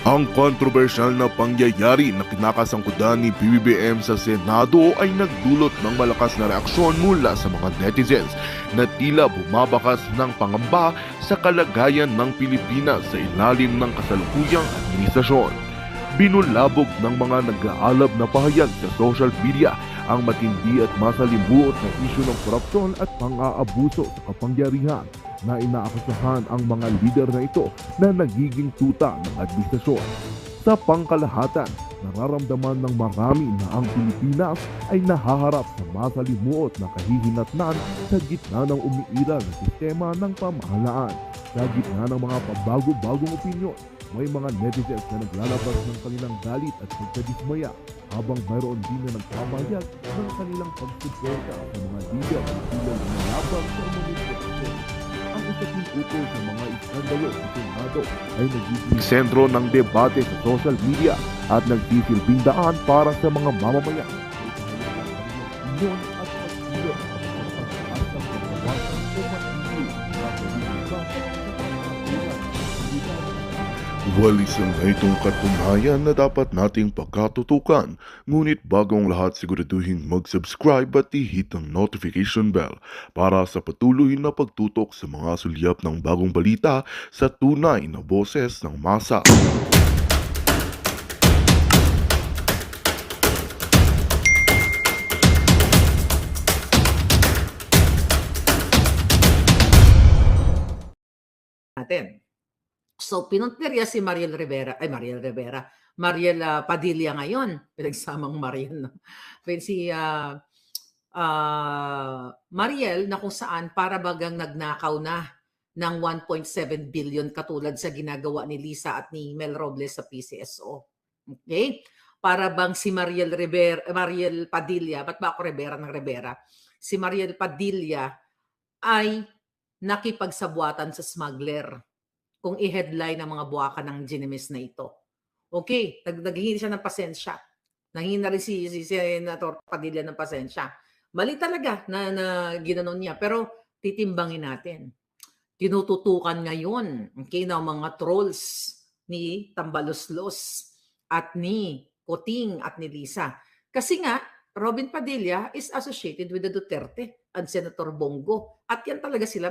Ang kontrobersyal na pangyayari na kinakasangkutan ni BBM sa Senado ay nagdulot ng malakas na reaksyon mula sa mga netizens na tila bumabakas ng pangamba sa kalagayan ng Pilipinas sa ilalim ng kasalukuyang administrasyon. Binulabog ng mga nag-aalab na pahayag sa social media ang matindi at masalimuot na isyu ng korupsyon at pang-aabuso sa kapangyarihan na inaakusahan ang mga lider na ito na nagiging tuta ng administrasyon. Sa pangkalahatan, nararamdaman ng marami na ang Pilipinas ay nahaharap sa masalimuot na kahihinatnan sa gitna ng umiiral na sistema ng pamahalaan. Sa gitna ng mga pabago-bagong opinyon, may mga netizens na naglalabas ng kanilang galit at pagkadismaya habang mayroon din na nagpapahayag ng kanilang pagsuporta sa mga lider na sila lumalaban sa administrasyon. Ang usaping ukol sa mga iskandalo sa Senado ay nagiging sentro ng debate sa social media at nagsisilbing daan para sa mga mamamayan ay pahayag ng opinyon at pagsilip sa mga pagtaas ng pagbawasan o matigil na pag-iiba sa pangangailangan. Walis ang itong katunayan na dapat nating pagkatutukan, ngunit bago ang lahat siguraduhin mag-subscribe at i-hit ang notification bell para sa patuloy na pagtutok sa mga sulyap ng bagong balita sa tunay na boses ng masa. Natin. So, pinuntirya si Mariel Padilla ngayon. Pinagsamang Mariel, no? Si Mariel na kung saan para bagang nagnakaw na ng 1.7 billion katulad sa ginagawa ni Lisa at ni Mel Robles sa PCSO. Okay? Para bang si Mariel Padilla, ba't ba ako Rivera ng Rivera? Si Mariel Padilla ay nakipagsabuatan sa smuggler kung i-headline ang mga buwaka ng Ginemis na ito. Okay, naghingi siya ng pasensya. Nanghingi na rin si Senator Padilla ng pasensya. Mali talaga na ginanon niya, pero titimbangin natin. Tinututukan ngayon, okay, ng mga trolls ni Tambaloslos at ni Coting at ni Lisa. Kasi nga, Robin Padilla is associated with the Duterte and Senator Bongo. At yan talaga sila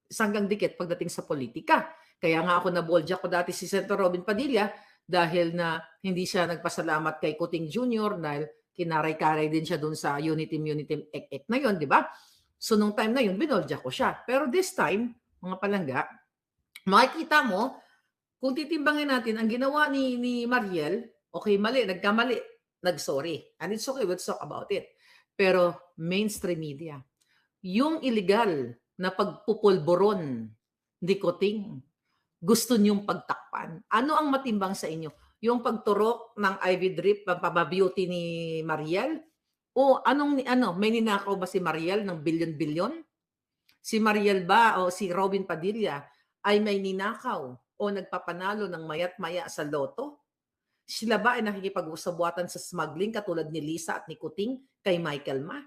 sanggang dikit pagdating sa politika. Kaya nga ako nabolja ko dati si Senator Robin Padilla dahil na hindi siya nagpasalamat kay Coting Jr. dahil kinaray-karay din siya dun sa Unitim ek na yun, di ba? So nung time na yun, binolja ko siya. Pero this time, mga palangga, makikita mo, kung titimbangin natin, ang ginawa ni Mariel, okay, mali, nagkamali, nag-sorry. And it's okay, let's talk about it. Pero mainstream media, yung illegal na pagpupulboron ni Coting, gusto niyong pagtakpan. Ano ang matimbang sa inyo? Yung pagturok ng IV drip, pampababeauty ni Mariel? O may ninakaw ba si Mariel ng bilyon-bilyon? Si Mariel ba o si Robin Padilla ay may ninakaw o nagpapanalo ng mayat-maya sa loto? Sila ba ay nakikipag-usabuatan sa smuggling katulad ni Lisa at ni Coting kay Michael Ma?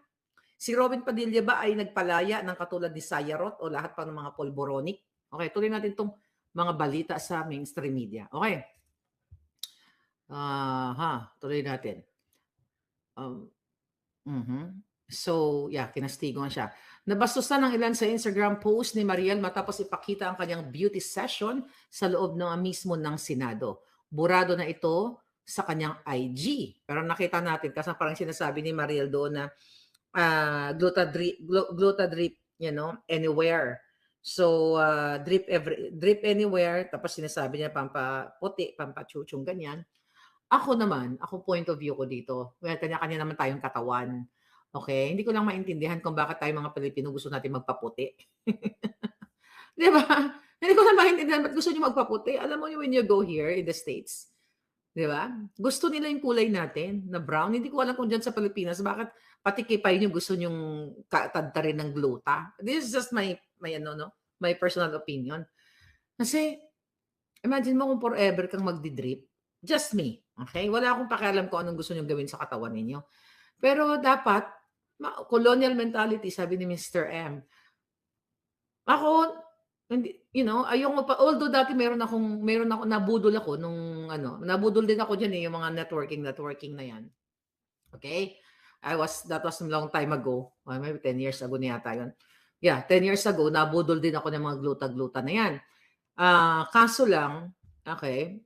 Si Robin Padilla ba ay nagpalaya ng katulad ni Sayarot o lahat pa ng mga polboronic? Okay, tuloy natin itong mga balita sa mainstream media. Okay. Tuloy natin. So, kinastigo siya. Nabastusan ng ilan sa Instagram post ni Mariel matapos ipakita ang kanyang beauty session sa loob mismo ng Senado. Burado na ito sa kanyang IG. Pero nakita natin, kasi parang sinasabi ni Mariel doon na glutadrip, anywhere. So, drip anywhere, tapos sinasabi niya pampaputi, pampachuchong, ganyan. Ako point of view ko dito, well, kanya-kanya naman tayong katawan. Okay? Hindi ko lang maintindihan kung bakit tayo mga Pilipino gusto natin magpaputi. Di ba? Hindi ko lang maintindihan ba't gusto niyo magpaputi. Alam mo, when you go here in the States, di ba? Gusto nila yung kulay natin na brown. Hindi ko alam kung dyan sa Pilipinas, bakit pati kipay nyo gusto nyong katadtarin ng gluta. This is just my personal opinion. Kasi, imagine mo kung forever kang magdidrip. Just me. Okay? Wala akong pakialam kung anong gusto nyong gawin sa katawan ninyo. Pero dapat, colonial mentality, sabi ni Mr. M. Ako, Hindi, ayoko pa, although dati meron ako nabudol ako nung nabudol din ako diyan, yung mga networking na 'yan, okay. That was a long time ago, maybe 10 years ago na yata 'yun. Yeah, 10 years ago nabudol din ako ng mga gluta-gluta na 'yan. Kaso lang, okay,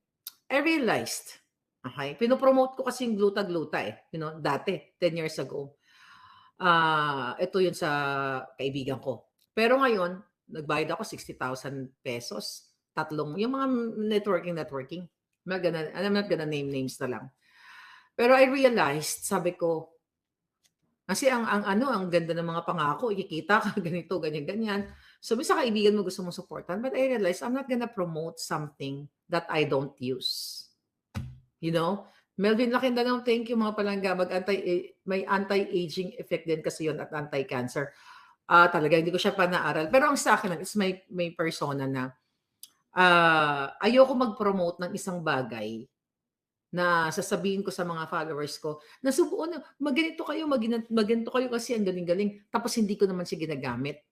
I realized, okay, pino-promote ko kasi yung gluta-gluta, dati, 10 years ago. Ito yun sa kaibigan ko. Pero ngayon, nagbayad ako ₱60,000, yung mga networking. I'm not gonna name names na lang. Pero I realized, sabi ko, kasi ang ganda ng mga pangako, ikikita ka, ganito, ganyan-ganyan. Sabi sa kaibigan mo gusto mong supportan, but I realized I'm not gonna promote something that I don't use. You know? Melvin Lakindanong, thank you mga palangga. May anti-aging effect din kasi yun at anti-cancer. Talaga, hindi ko siya pa naaral. Pero ang sa akin, it's may persona na ayoko mag-promote ng isang bagay na sasabihin ko sa mga followers ko, nasubukan na, maganito kayo kasi ang galing-galing. Tapos hindi ko naman siya ginagamit.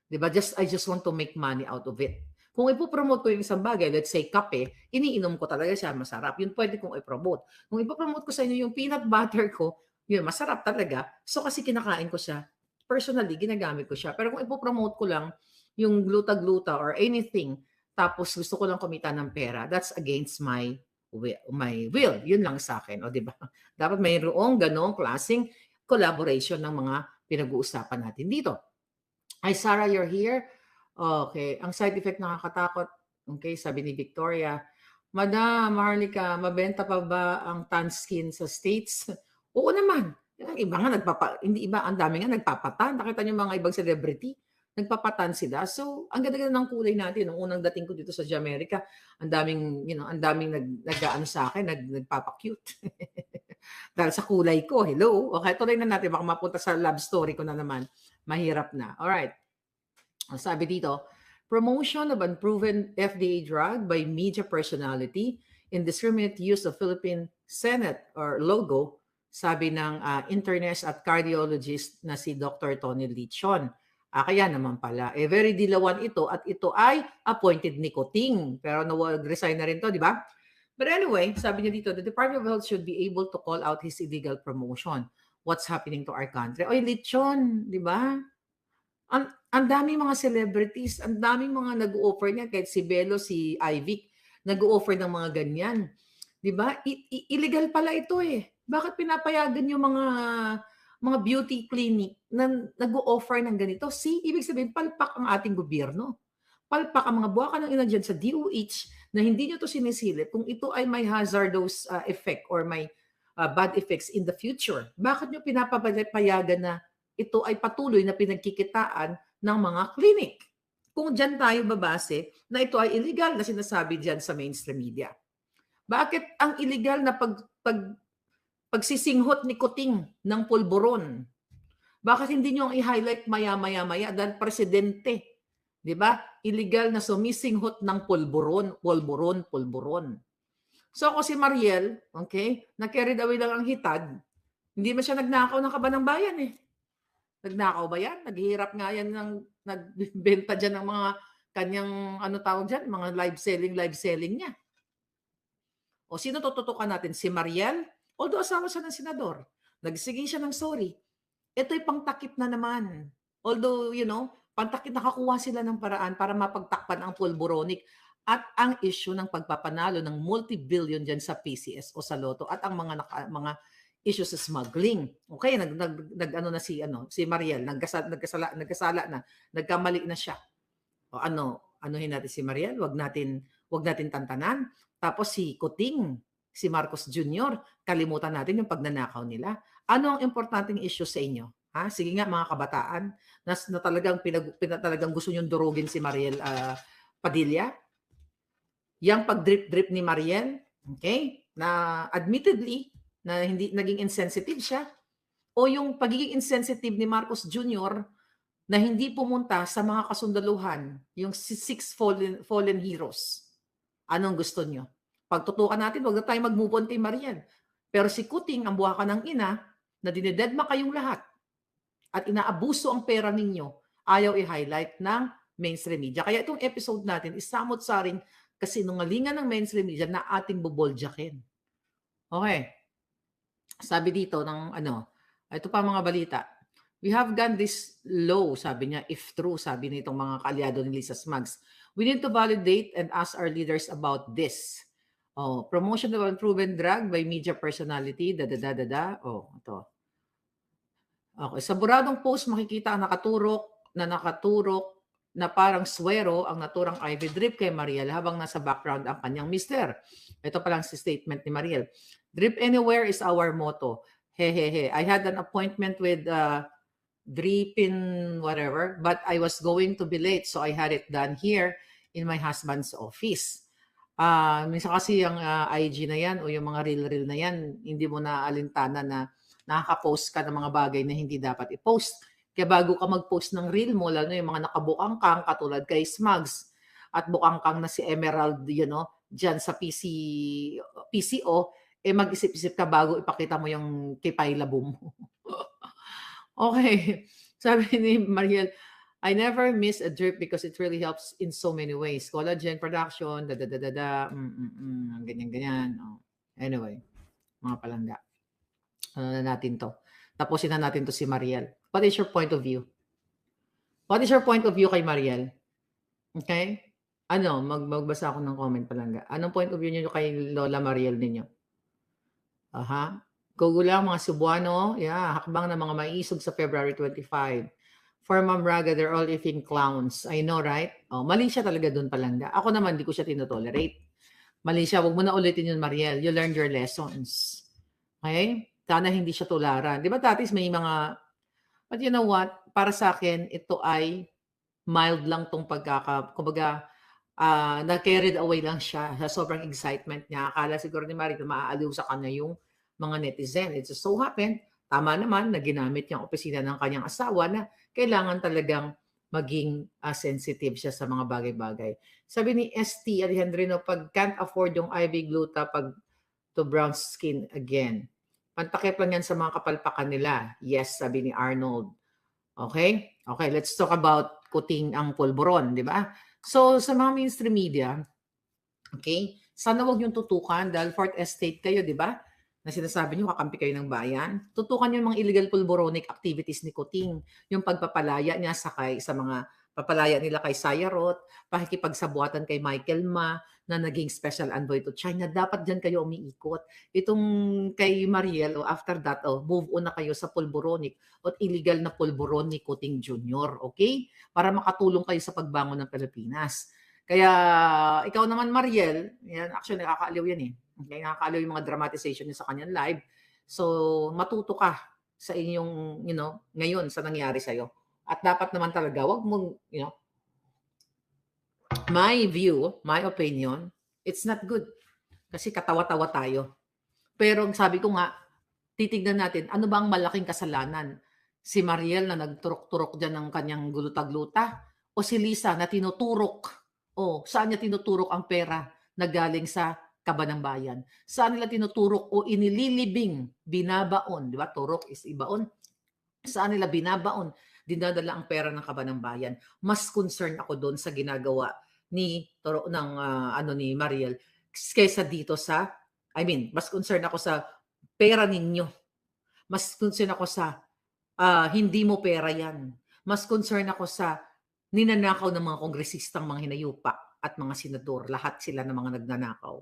'Di ba? I just want to make money out of it. Kung ipo-promote ko yung isang bagay, let's say kape, iniinom ko talaga siya, masarap. Yun pwede kong i-promote. Kung ipo-promote ko sa inyo yung peanut butter ko, yun, masarap talaga. So kasi kinakain ko siya. Personally, ginagamit ko siya. Pero kung ipo-promote ko lang yung gluta-gluta or anything, tapos gusto ko lang kumita ng pera, that's against my will. Yun lang sa akin. O, di ba? Dapat mayroong ganong klaseng collaboration ng mga pinag-uusapan natin dito. Hi, Sarah, you're here. Okay. Ang side effect nakakatakot. Okay, sabi ni Victoria. Madam Marlica, mabenta pa ba ang tan skin sa States? Oo naman. Yung iba nga hindi iba, ang dami nga nagpapatan. Nakita niyo mga ibang celebrity, nagpapatan sila. So, ang ganda-ganda ng kulay natin. Nung unang dating ko dito sa Jamaica, ang daming nag-aano sa akin, nagpapa-cute. Dahil sa kulay ko. Hello. Okay, tuloy na natin. Baka mapunta sa love story ko na naman. Mahirap na. Alright. Sabi dito, promotion of unproven FDA drug by media personality, indiscriminate use of Philippine Senate or logo, sabi ng internist at cardiologist na si Dr. Tony Lichon. Kaya naman pala, very dilawan ito at ito ay appointed ni Kuting. Pero resign na rin to, di ba? But anyway, sabi niya dito, the Department of Health should be able to call out his illegal promotion. What's happening to our country? Oy, Lichon, di ba? Ang daming mga celebrities, ang daming mga nag-o-offer niyan, kahit si Belo, si Ivy, nag-o-offer ng mga ganyan. 'Di ba? Illegal pala ito eh. Bakit pinapayagan yung mga beauty clinic na nag-o-offer ng ganito? Ibig sabihin, palpak ang ating gobyerno. Palpak ang mga buwaka ng ina dyan sa DOH na hindi nyo to sinisilip kung ito ay may hazardous effect or may bad effects in the future. Bakit nyo pinapapayagan na ito ay patuloy na pinagkikitaan ng mga clinic? Kung dyan tayo babase na ito ay illegal na sinasabi dyan sa mainstream media. Bakit ang illegal na pagsisinghot ni Kuting ng pulburon? Bakit hindi nyo i-highlight maya dahil presidente? Di ba? Illegal na sumisinghot ng pulburon. So ako si Mariel, okay, na-carried away lang ang hitad, hindi man siya nagnakaw ng kaban ng bayan eh. Nagnakaw ba yan? Naghihirap nga yan nagbenta dyan ng mga kanyang, tawag dyan, mga live selling niya. O sino tututukan natin? Si Mariel? Although asawa siya ng senador. Nagsige siya ng sorry. Ito'y pangtakip na naman. Although, pangtakip, nakakuha sila ng paraan para mapagtakpan ang pulboronic at ang issue ng pagpapanalo ng multi-billion dyan sa PCS o sa Lotto at ang mga issue sa smuggling. Okay, si Mariel, nagkasala na, nagkamali na siya. O anuhin natin si Mariel, wag natin tantanan. Tapos si Kuting, si Marcos Jr., kalimutan natin yung pagnanakaw nila. Ano ang importanteng issue sa inyo? Sige nga mga kabataan, na talagang gusto niyong durugin si Mariel Padilla. Yang pag-drip ni Mariel, okay, na admittedly, na hindi naging insensitive siya, o yung pagiging insensitive ni Marcos Jr. na hindi pumunta sa mga kasundaluhan, yung 6 fallen heroes. Anong gusto nyo? Pagtutukan natin, wag na tayo mag-move on kay Mariel. Pero si Kuting, ang buwaka ng ina, na dinededma kayong lahat at inaabuso ang pera ninyo, ayaw i-highlight ng mainstream media. Kaya itong episode natin is samot-saring kasinungalingan ng mainstream media na ating buboljakin. Okay. Sabi dito ng ito pa mga balita. We have gone this low, sabi niya, if true, sabi nitong mga kaalyado ni Lisa Smugs. We need to validate and ask our leaders about this. Promotion of unproven drug by media personality, ito. Okay, sa buradong post makikita ang nakaturok na parang swero ang naturang IV drip kay Mariel habang nasa background ang kanyang mister. Ito pa lang si statement ni Mariel. Drip anywhere is our motto. Hehehe. I had an appointment with drip in whatever, but I was going to be late so I had it done here in my husband's office. Minsan kasi yung IG na yan o yung mga reel na yan, hindi mo na alintana na nakaka-post ka ng mga bagay na hindi dapat i-post. Kaya bago ka mag-post ng reel mo, lalo yung mga nakabukangkang katulad kay Smugs at bukangkang na si Emerald, dyan sa PCO, mag-isip-isip ka bago ipakita mo yung kipay labo mo. Okay. Sabi ni Mariel, I never miss a drip because it really helps in so many ways. Collagen production, ganyan-ganyan. Anyway, mga palangga. Ano na natin to? Tapusin na natin to si Mariel. What is your point of view? What is your point of view kay Mariel? Okay? Magbasa ako ng comment palangga. Anong point of view niyo kay Lola Mariel ninyo? Aha. Gugulang mga Cebuano. Yeah, hakbang ng mga maisog sa February 25. For Ma'am Raga, they're all effing clowns. I know, right? Mali siya talaga doon palangga. Ako naman, di ko siya tinotolerate. Mali siya. Huwag mo na ulitin yun, Mariel. You learned your lessons. Okay? Sana hindi siya tularan. Di ba, tatis, may mga... But you know what? Para sa akin, ito ay mild lang tong kumbaga, na-carried away lang siya sa sobrang excitement niya. Akala siguro ni Mariel, maaaliw sa kanya yung mga netizen. It just so happened, tama naman na ginamit yung opisina ng kanyang asawa na kailangan talagang maging sensitive siya sa mga bagay-bagay. Sabi ni ST Alejandrino, pag can't afford yung IV gluta, pag to brown skin again. Pantakip lang yan sa mga kapalpakan nila. Yes, sabi ni Arnold. Okay? Okay, let's talk about kuting ang pulburon, di ba? So, sa mga mainstream media, okay, sana wag yung tutukan dahil fourth estate kayo, di ba? Na sinasabi niyo kakampi kayo ng bayan. Tutukan yung mga illegal pulboronic activities ni Kuting, yung pagpapalaya niya sa mga papalaya nila kay Sayarot, pakikipagsabuatan kay Michael Ma, na naging special envoy to China. Dapat dyan kayo umiikot. Itong kay Mariel, after that, move on na kayo sa pulboronic o illegal na pulburon ni Kuting Jr., okay? Para makatulong kayo sa pagbangon ng Pilipinas. Kaya, ikaw naman, Mariel, yan, actually, nakakaaliw yan eh. Okay, nakakaaliw yung mga dramatization niya sa kanyang live. So, matuto ka sa inyong, ngayon sa nangyari sa'yo. At dapat naman talaga, wag mong, my view, my opinion, it's not good. Kasi katawa-tawa tayo. Pero sabi ko nga, titignan natin, ano ba ang malaking kasalanan? Si Mariel na nagturok-turok dyan ng kanyang gluta-gluta? O si Lisa na tinuturok? O saan niya tinuturok ang pera na galing sa Kaban ng Bayan? Saan nila tinuturok o inililibing, binabaon? Di ba? Turok is ibaon. Saan nila binabaon? Dinadala ang pera ng Kaban ng Bayan. Mas concerned ako doon sa ginagawa ni Mariel kaysa dito mas concerned ako sa pera ninyo. Mas concerned ako sa hindi mo pera yan. Mas concerned ako sa ninanakaw ng mga kongresistang mga hinayupa at mga senador. Lahat sila ng mga nagnanakaw.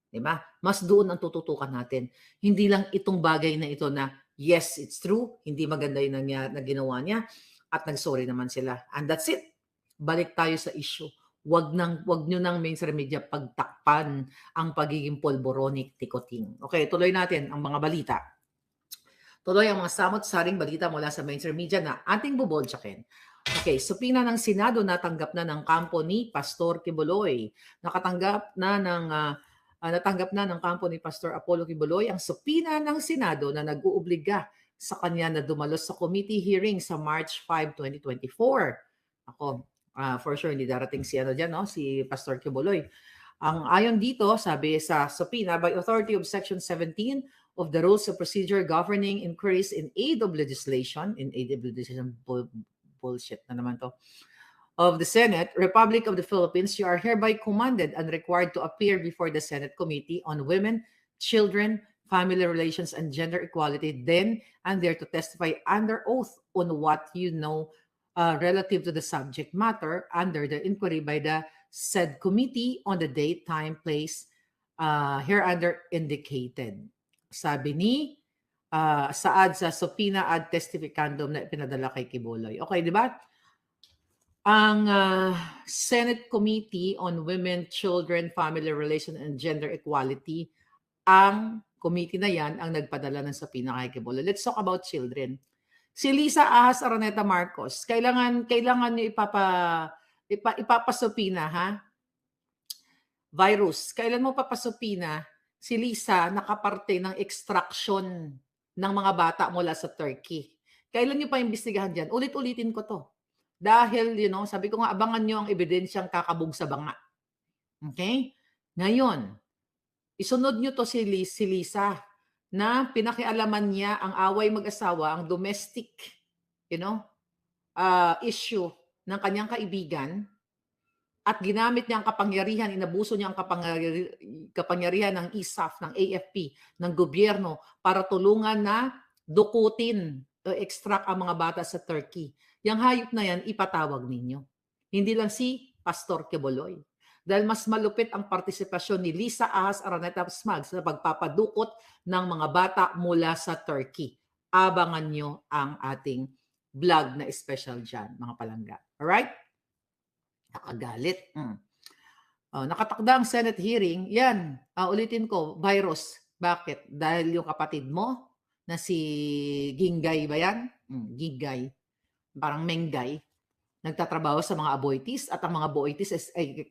Diba? Mas doon ang tututukan natin. Hindi lang itong bagay na ito na yes, it's true, hindi maganda yung na ginawa niya at nag-sorry naman sila. And that's it. Balik tayo sa issue. Wag nyo nang mainstream media pagtakpan ang pagiging polboronic tikoting. Okay, tuloy natin ang mga balita. Tuloy ang mga samot-saring balita mula sa mainstream media na ating buboljakin. Okay, supina ng Senado natanggap na ng kampo ni Pastor Kibuloy. Natanggap na ng kampo ni Pastor Apollo Kibuloy ang supina ng Senado na nag-uubliga sa kanya na dumalos sa committee hearing sa March 5, 2024. Ako, for sure, hindi darating si si Pastor Kibuloy. Ang ayon dito, sabi sa subpoena, by authority of Section 17 of the Rules of Procedure Governing Inquiries in Aid of Legislation, bullshit na naman to, of the Senate, Republic of the Philippines, you are hereby commanded and required to appear before the Senate Committee on Women, Children, Family Relations, and Gender Equality, then and there to testify under oath on what you know relative to the subject matter under the inquiry by the said committee on the date, time, place hereunder indicated. Sabi ni Saad sa Subpoena ad Testificandum na ipinadala kay Kibuloy. Okay, di ba? Ang Senate Committee on Women, Children, Family Relations, and Gender Equality, ang committee na yan ang nagpadala ng subpoena kay Kibuloy. Let's talk about children. Si Lisa Ahas Araneta Marcos, kailangan niyo ipapasubpoena, ha? Virus, kailan mo papasubpoena si Lisa nakaparte ng extraction ng mga bata mula sa Turkey? Kailan niyo pa imbestigahan diyan? Ulit-ulitin ko to. Dahil, sabi ko nga, abangan niyo ang ebidensyang kakabog sa banga. Okay? Ngayon, isunod niyo to si Lisa na pinakialaman niya ang away mag-asawa, ang domestic, issue ng kanyang kaibigan, at ginamit niya ang kapangyarihan, inabuso niya ang kapangyarihan ng ISAF, ng AFP, ng gobyerno para tulungan na dukutin o extract ang mga bata sa Turkey. Yang hayop na yan, ipatawag ninyo. Hindi lang si Pastor Kibuloy. Dahil mas malupit ang partisipasyon ni Lisa Ahas Araneta Smugs sa pagpapadukot ng mga bata mula sa Turkey. Abangan nyo ang ating vlog na special dyan, mga palangga. Alright? Nakagalit. Nakatakda ang Senate hearing. Yan. Ulitin ko, virus. Bakit? Dahil yung kapatid mo na si Ginggay ba yan? Ginggay. Parang Menggay. Nagtatrabaho sa mga aboitis at ang mga aboitis ay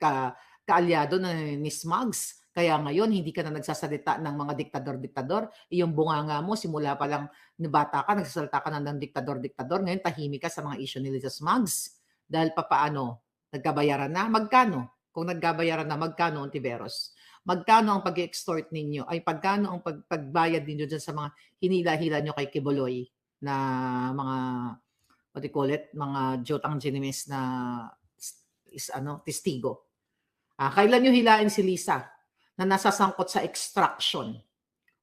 kaalyado ni Smugs. Kaya ngayon, hindi ka na nagsasalita ng mga diktador-diktador. Iyong bunganga mo, simula pa lang ni bata ka, nagsasalita ka na ng diktador-diktador. Ngayon, tahimik ka sa mga issue ni Lisa Smugs. Dahil papaano? Nagkabayaran na? Magkano? Kung nagkabayaran na, magkano, Ontiveros? Magkano ang pag-extort ninyo? Ay, pagkano ang pagbayad ninyo dyan sa mga hinila-hila nyo kay Kibuloy na mga, what do you call it, mga Jotang Genimes na testigo? Kailan nyo hilain si Lisa na nasasangkot sa extraction?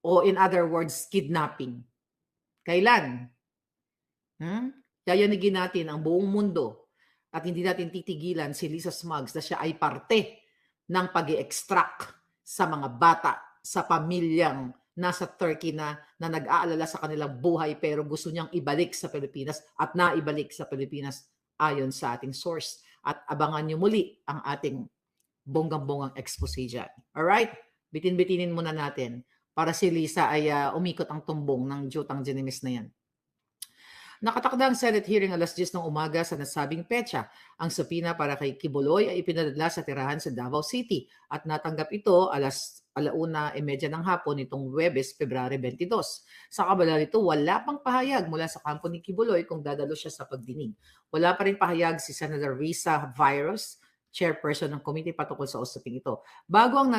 O in other words, kidnapping? Kailan? Yayanigin natin ang buong mundo at hindi natin titigilan si Lisa Smugs na siya ay parte ng pag-i-extract sa mga bata, sa pamilyang nasa Turkey na nag-aalala sa kanilang buhay pero gusto niyang ibalik sa Pilipinas at naibalik sa Pilipinas ayon sa ating source. At abangan niyo muli ang ating bonggang-bonggang expose dyan. Alright? Bitin-bitinin muna natin para si Lisa ay umikot ang tumbong ng Jotang Genimes na yan. Nakatakda ang Senate hearing alas 10 ng umaga sa nasabing petsa. Ang subpoena para kay Kibuloy ay ipinadala sa tirahan sa Davao City at natanggap ito alas 1:30 ng hapon nitong Huwebes, February 22. Sa kabala nito, wala pang pahayag mula sa kampo ni Kibuloy kung dadalo siya sa pagdinig. Wala pa rin pahayag si Senator Risa Virus, chairperson ng committee patungkol sa usaping ito. Bago ang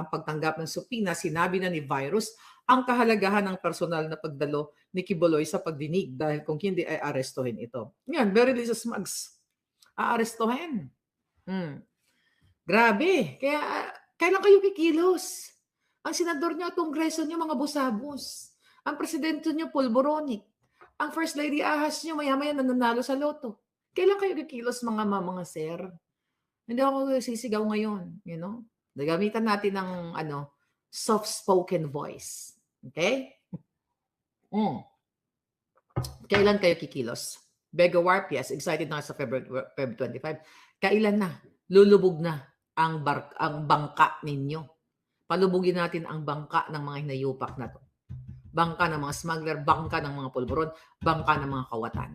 pagtanggap ng subpoena, sinabi na ni Virus ang kahalagahan ng personal na pagdalo ni Kibuloy sa pagdinig dahil kung hindi ay arestuhin ito. Yan, very Lisa Smugs. Aarestuhin. Grabe. Kaya, kailan kayo kikilos? Ang senador nyo at kongreso nyo, mga busabos. Ang presidente nyo, pulboronic. Ang first lady ahas nyo, maya-maya nananalo sa loto. Kailan kayo kikilos, mga sir? Hindi ako sisigaw ngayon, Nagamitan natin ng, soft-spoken voice. Okay? Kailan kayo kikilos? Bega Warp, yes, excited na sa February 25. Kailan na? Lulubog na ang bangka ninyo. Palubugin natin ang bangka ng mga hinayupak na to. Bangka ng mga smuggler, bangka ng mga pulburon, bangka ng mga kawatan.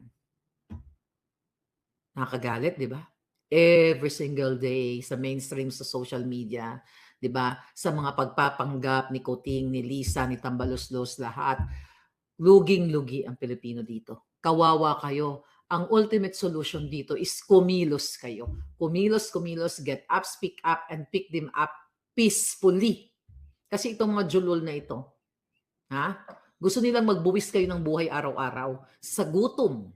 Nakakagalit, di ba? Every single day sa mainstream, sa social media, di ba? Sa mga pagpapanggap ni Kuting, ni Lisa, ni Tambaluslos, lahat. Luging-lugi ang Pilipino dito. Kawawa kayo. Ang ultimate solution dito is kumilos kayo. Kumilos, get up, speak up, and pick them up peacefully. Kasi itong mga julol na ito, gusto nilang magbuwis kayo ng buhay araw-araw sa gutom.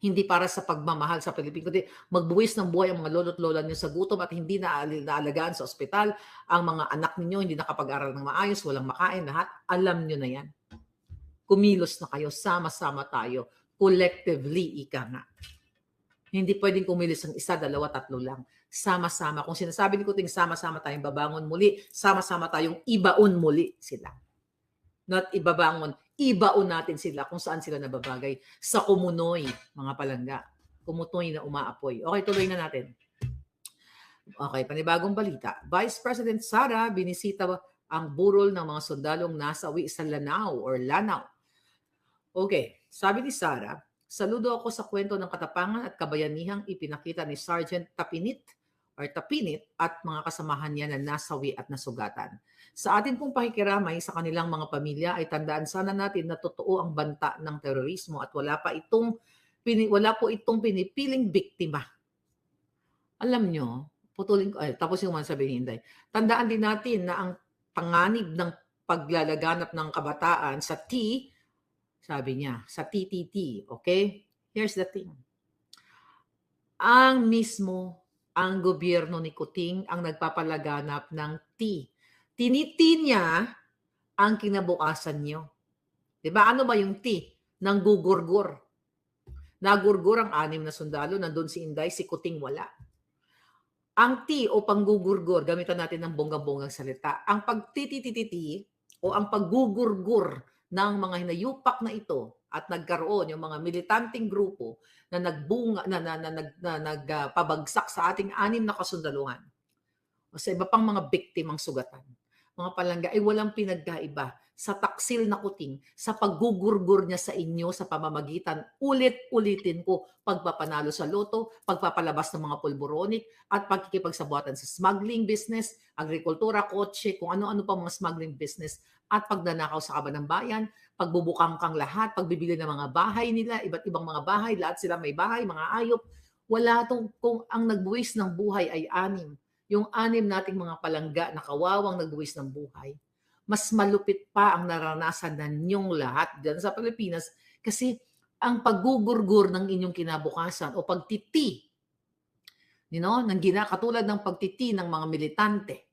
Hindi para sa pagmamahal sa Pilipino, kundi magbuwis ng buhay ang mga lolo't lola niyo sa gutom at hindi naalagaan sa ospital. Ang mga anak ninyo hindi nakapag-aral ng maayos, walang makain, lahat. Alam niyo na yan. Kumilos na kayo, sama-sama tayo. Collectively, ika nga. Hindi pwedeng kumilos ang isa, dalawa, tatlo lang. Sama-sama. Kung sinasabi ni Kuting, sama-sama tayong babangon muli, sama-sama tayong ibaon muli sila. Not ibabangon, ibaon natin sila kung saan sila nababagay. Sa kumunoy, mga palangga. Kumunoy na umaapoy. Okay, tuloy na natin. Okay, panibagong balita. Vice President Sara binisita ang burol ng mga sundalong nasawi sa Lanao or Lanao. Okay, sabi ni Sara, saludo ako sa kwento ng katapangan at kabayanihang ipinakita ni Sergeant Tapinit at mga kasamahan niya na nasawi at nasugatan. Sa atin pong pakikiramay sa kanilang mga pamilya ay tandaan sana natin na totoo ang banta ng terorismo at wala po itong pinipiling biktima. Alam nyo, putulin ko, tapos yung sabihin ni Inday, tandaan din natin na ang panganib ng paglalaganap ng kabataan sa sabi niya, sa TTT, okay? Here's the thing. Ang gobyerno ni Kuting ang nagpapalaganap ng Tiniti niya ang kinabukasan niyo. Diba? Ano ba yung Nanggugurgur. Nagurgur ang 6 na sundalo, nandun si Inday, si Kuting wala. Ang o panggugurgur, gamitan natin ng bonggang-bonggang salita. Ang pagtitititi o ang paggugurgur ng mga hinayupak na ito at nagkaroon yung mga militanteng grupo na nagpabagsak sa ating 6 na kasundaluhan o sa iba pang mga biktimang sugatan. Mga palangga ay walang pinagkaiba sa taksil na Kuting, sa paggugurgur niya sa inyo sa pamamagitan, ulit-ulitin ko, pagpapanalo sa loto, pagpapalabas ng mga pulburonik, at pagkikipagsabuatan sa smuggling business, agrikultura, kotse, kung ano-ano pa mga smuggling business, at pagdanakaw sa kaban ng bayan, pagbubukang kang lahat, pagbibili ng mga bahay nila, iba't ibang mga bahay, lahat sila may bahay, mga ayop. Wala tong, kung ang nagbuwis ng buhay ay 6. Yung 6 nating mga palangga na kawawang nagbuwis ng buhay, mas malupit pa ang naranasan na ninyong lahat dyan sa Pilipinas kasi ang paggugurgur ng inyong kinabukasan o pagtiti, katulad ng pagtiti ng mga militante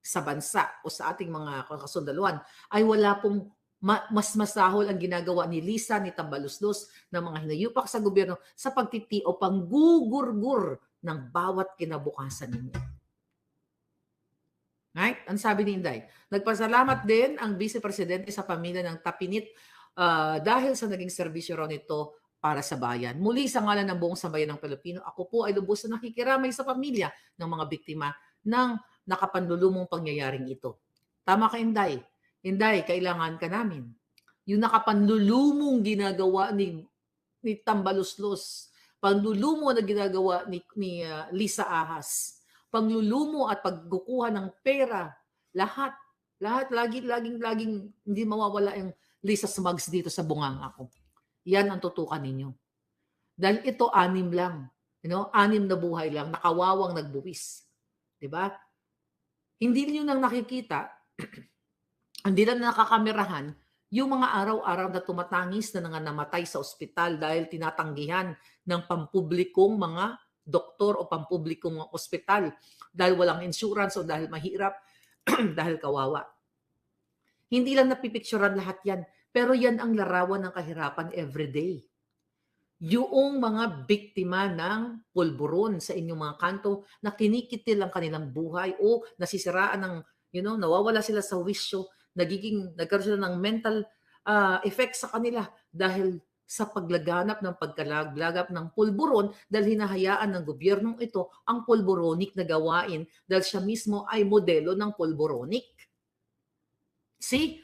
sa bansa o sa ating mga kasundaluhan ay wala pong mas masahol ang ginagawa ni Lisa, ni Tambaluslos, ng mga hinayupak sa gobyerno sa pagtiti o panggugurgur ng bawat kinabukasan ninyo. Right? Ang sabi ni Inday, nagpasalamat din ang Vice Presidente sa pamilya ng Tapinit dahil sa naging serbisyo raw nito para sa bayan. Muli sa ngalan ng buong sambayan ng Pilipino, ako po ay lubos na nakikiramay sa pamilya ng mga biktima ng nakapanlulumong pangyayaring ito. Tama ka, Inday. Inday, kailangan ka namin. Yung nakapanlulumong ginagawa ni Tambaluslos, panlulumo na ginagawa ni Lisa Ahas, panglulumo at pagkukuha ng pera, lahat, laging hindi mawawala yung Lisa Smugs dito sa bunganga ko. Yan ang tutukan ninyo. Dahil ito 6 lang. 6 na buhay lang, nakawawang nagbuwis. Diba? Hindi niyo nang nakikita, hindi lang nakakamerahan, yung mga araw-araw na tumatangis na namatay sa ospital dahil tinatanggihan ng pampublikong mga doktor o pampublikong ospital dahil walang insurance o dahil mahirap, dahil kawawa. Hindi lang napipicturean lahat yan, pero yan ang larawan ng kahirapan everyday. Yung mga biktima ng pulburon sa inyong mga kanto na kinikitil ang kanilang buhay o nasisiraan ng, nawawala sila sa wisyo, nagkaroon sila ng mental effect sa kanila dahil sa paglaganap ng pagkalaglagap ng pulburon dahil hinahayaan ng gobyernong ito ang pulburonic na gawain dahil siya mismo ay modelo ng pulburonic. See?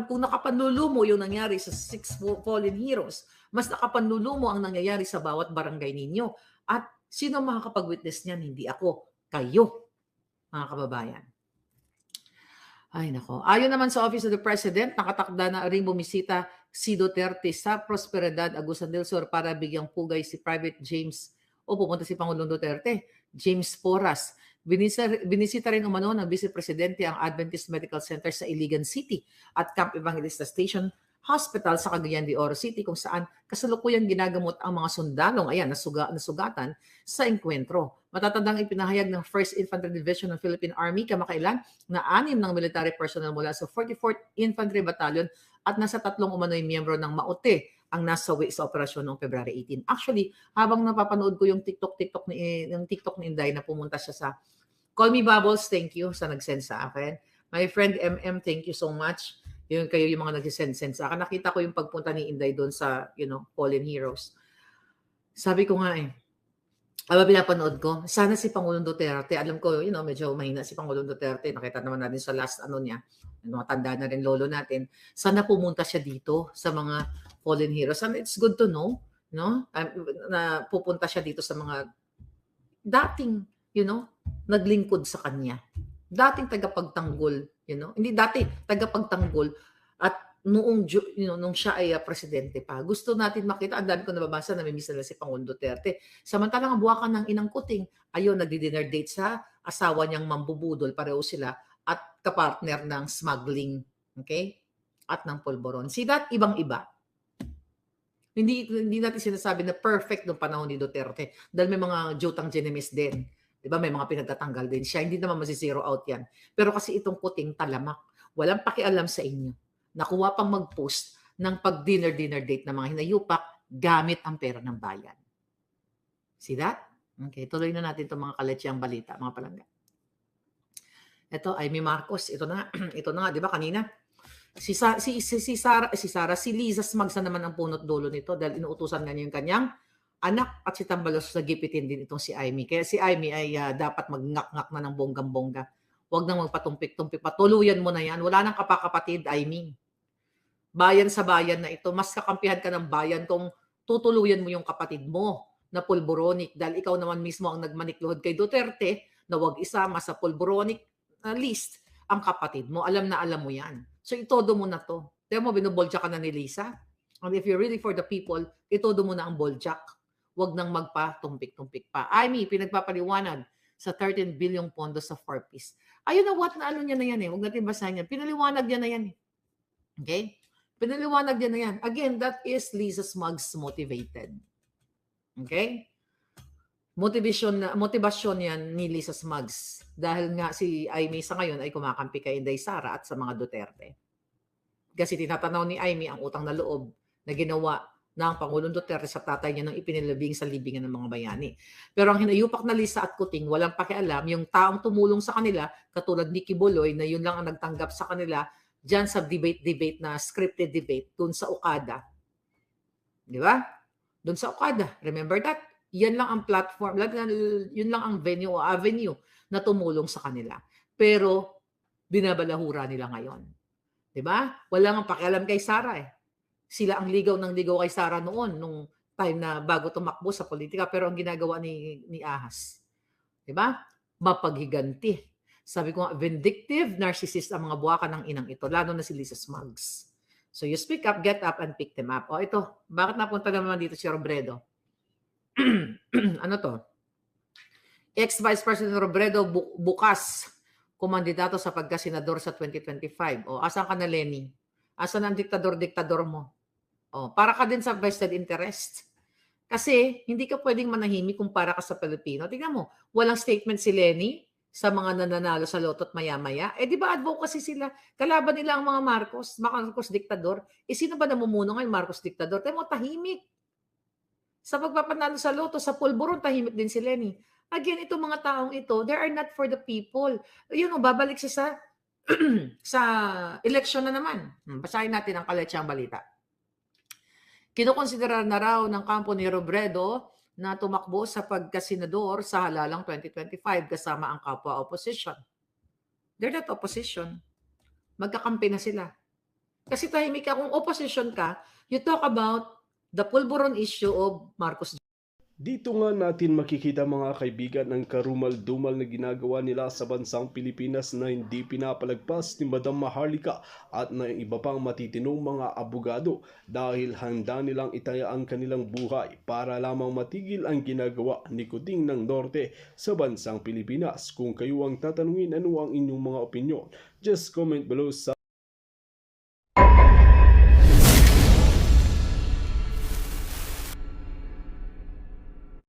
Kung nakapanlulumo yung nangyari sa 6 fallen heroes, mas nakapanlulumo ang nangyayari sa bawat barangay ninyo. At sino makakapag-witness niyan? Hindi ako. Kayo, mga kababayan. Ay nako. Ayon naman sa Office of the President, nakatakda na ring bumisita si Duterte sa Prosperidad, Agusan del Sur para bigyang pugay si Private James o pupunta si Pangulong Duterte, James Porras. Binisita rin umano ng Vice Presidente ang Adventist Medical Center sa Iligan City at Camp Evangelista Station Hospital sa Cagayan de Oro City kung saan kasalukuyang ginagamot ang mga sundalong, ayan, nasugatan sa engkwentro. Matatandang ipinahayag ng 1st Infantry Division ng Philippine Army kamakailan na 6 ng military personnel mula sa 44th Infantry Battalion at nasa 3 umano'y miyembro ng MAOTE ang nasawi sa operasyon noong February 18. Actually, habang napapanood ko yung TikTok ni Inday na pumunta siya sa Call Me Bubbles, thank you sa nag-send sa akin. My friend MM, thank you so much. Yun kayo yung mga nag-send sa akin. Nakita ko yung pagpunta ni Inday doon sa, Fallen Heroes. Sabi ko nga pinapanood ko, sana si Pangulong Duterte, alam ko, medyo mahina si Pangulong Duterte, nakita naman natin sa last niya, mga tanda na rin lolo natin, sana pumunta siya dito sa mga Fallen Heroes. And it's good to know, no? Na pupunta siya dito sa mga dating, naglingkod sa kanya. Dating tagapagtanggol, hindi dati, tagapagtanggol at nung siya ay presidente pa. Gusto natin makita, ang dami ko nababasa, namimiss nila si Pangulong Duterte. Samantalang ang buwakan ng inang kuting, ayun, nagdi-dinner date sa asawa niyang mambubudol, pareho sila, at kapartner ng smuggling, okay? At ng polboron. See that? Ibang-iba. Hindi natin sinasabi na perfect noong panahon ni Duterte dahil may mga jutang genemis din. Diba? May mga pinagtatanggal din siya. Hindi naman masi-zero out yan. Pero kasi itong puting talamak, walang pakialam sa inyo. Nakuha pang mag-post ng pag-dinner date ng mga hinayupak gamit ang pera ng bayan. See that? Okay, tuloy na natin itong mga kaletsyang balita, mga palangga. Ito, Amy Marcos. Ito na nga, di ba kanina? Si Liza Smagsa naman ang punot dulo nito dahil inuutusan nga niya yung kanyang anak at si Tambalos na gipitin din itong si Amy. Kaya si Amy ay dapat mag-ngak-ngak na ng bonggang-bongga. Huwag nang magpatumpik-tumpik. Patuluyan mo na yan. Wala nang kapakapatid, Amy. Bayan sa bayan na ito. Mas kakampihan ka ng bayan kung tutuluyan mo yung kapatid mo na pulboronic dahil ikaw naman mismo ang nagmanikluhod kay Duterte na huwag isama sa pulboronic list ang kapatid mo. Alam na alam mo yan. So itodo mo na to. Kaya mo, binuboljak ka na ni Lisa. And if you're really for the people, itodo mo na ang boljak. Huwag nang magpa-tumpik-tumpik pa. Amy, pinagpapaliwanag sa 13 billion pondo sa 4-piece. Ayun na what na niya na yan eh. Huwag natin basahin yan. Pinaliwanag niya na yan eh. Okay? Pinaliwanag niya na yan. Again, that is Lisa Smuggs motivated. Okay? Motivasyon yan ni Lisa Smuggs. Dahil nga si Amy sa ngayon ay kumakampi kay Inday Sara at sa mga Duterte. Kasi tinatanaw ni Amy ang utang na loob na ginawa ng Pangulong Duterte sa tatay niya nang ipinilibing sa libingan ng mga bayani. Pero ang hinayupak na Lisa at Kuting, walang pakialam, yung taong tumulong sa kanila, katulad ni Kibuloy, na yun lang ang nagtanggap sa kanila dyan sa debate na scripted debate, dun sa Okada. Di ba? Dun sa Okada. Remember that? Yan lang ang platform, yun lang ang venue o avenue na tumulong sa kanila. Pero, binabalahura nila ngayon. Di ba? Wala nga pakialam kay Sara eh. Sila ang ligaw ng ligaw kay Sara noon, nung time na bago tumakbo sa politika. Pero ang ginagawa ni Ahas, di ba? Mapaghiganti. Sabi ko nga, vindictive, narcissist ang mga buwakan ng inang ito, lalo na si Lisa Smuggs. So you speak up, get up, and pick them up. O ito, bakit napunta naman dito si Robredo? Ano to? Ex-Vice President Robredo bukas kumandidato sa pagkasenador sa 2025. O, asan ka na, Lenny? Asan ang diktador-diktador mo? O, para ka din sa vested interest. Kasi, hindi ka pwedeng manahimik kung para ka sa Pilipino. Tingnan mo, walang statement si Lenny sa mga nananalo sa loto at maya-maya. Eh, di ba advocacy sila? Kalaban nila ang mga Marcos diktador. Eh, sino ba namumuno ngayon Marcos diktador? Tingnan mo, tahimik. Sa pagpapanalo sa loto, sa pulburon, tahimik din si Lenny. Again, itong mga taong ito, they are not for the people. Yun o, babalik siya sa sa eleksyon na naman. Basahin natin ang kaletsyang balita. Kinukonsidera na raw ng kampo ni Robredo na tumakbo sa pagkasenador sa halalang 2025 kasama ang kapwa opposition. They're not opposition. Magkakampi na sila. Kasi tahimik ka, kung opposition ka, you talk about the pulburon issue of Marcos. Dito nga natin makikita mga kaibigan ang karumal-dumal na ginagawa nila sa bansang Pilipinas na hindi pinapalagpas ni Madam Maharlika at ng iba pang matitinong mga abogado dahil handa nilang itaya ang kanilang buhay para lamang matigil ang ginagawa ni Kuting ng Norte sa bansang Pilipinas. Kung kayo ang tatanungin ano ang inyong mga opinyon, just comment below sa